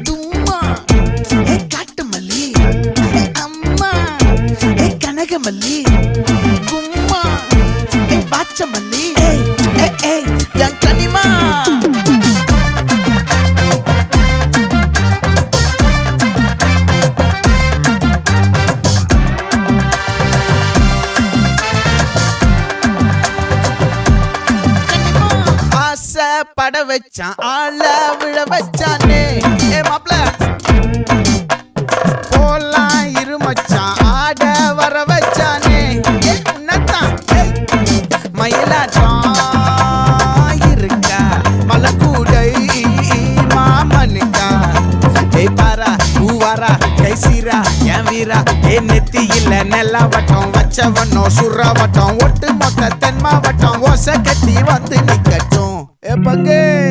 தும்மா ஏ காட்டு மல்லி அம்மா ஏ கனகமல்லி கும்மா ஏ பாச்ச மல்லி என் கனிமா பட வச்சான் ஆள விழ வச்சானே ஏ மாப்ள போலாம் இருமச்சான் ஆட வர வச்சானே ஏ உன்னத்தான் மயிலாட்டம் இருக்கா மலக்கூடை மாமனுக்கா ஏய் பாரா பூவாரா கைசீரா என் வீரா ஏ நெத்தி இல்ல நெல்லா வட்டம் வச்சவனோ சுறா வட்டம் ஒட்டு மொத்த தென் மாவட்டம் ஓசை கட்டி வந்து நிக்கட்டும். É pra quê?